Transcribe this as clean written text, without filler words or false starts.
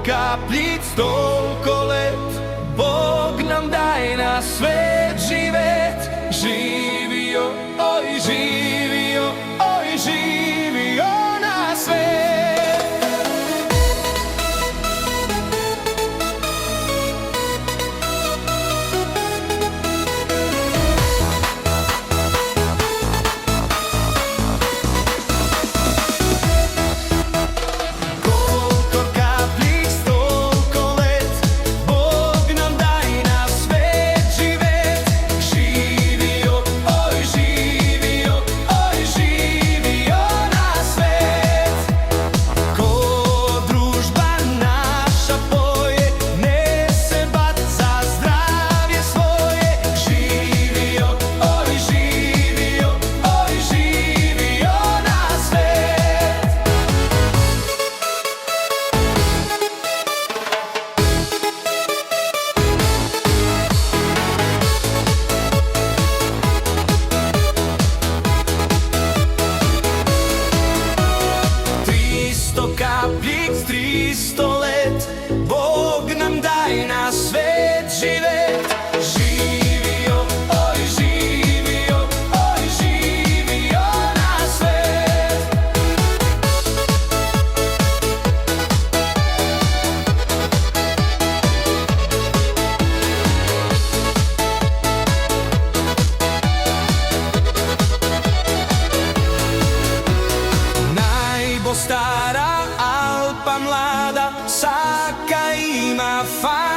kapljic toliko let, Bog nam daje na svet živet. Živio, oj živio, oj živio na svet. Koliko kapljic toliko let, Bog nam daje na svet živet. Živio, oj živio, oj živio na svet. Ko družba naša poje, ne se bat za zdravje svoje. Živio, oj živio, oj živio na svet. Tristo kapljic, 300 let, Bog nam daje na svet živet. Živio, oj živio, oj živio na svet. Najbo stara Alpa mlada, svaka ima fama.